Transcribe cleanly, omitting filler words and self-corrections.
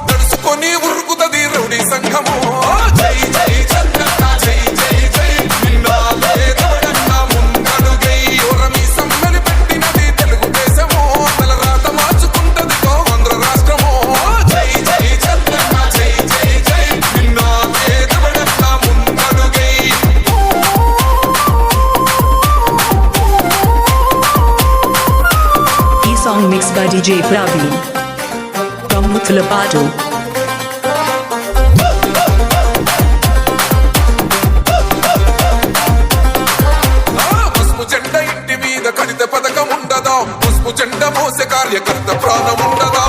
నడుచుకొని ఉరుకుతది రౌడీ సంఘము. జై జై చంద్రన్న జై జై జై నిన్నాలే తోడన్న ముందడుగై ఓరమి సమ్మని పెట్టినది తెలుగుదేశము. తలరాత మార్చుకుంటది ఆంధ్ర రాష్ట్రము. జై జై చంద్రన్న జై జై జై నిన్నాలే తోడన్న ముందడుగై. Song mixed by DJ Praveen from Muthulavadu. పసుపు జెండ ఇంటి మీద కడిత పథకం ఉండదా? పసుపు జెండ మోసే కార్యకర్త ప్రాణం ఉండదా?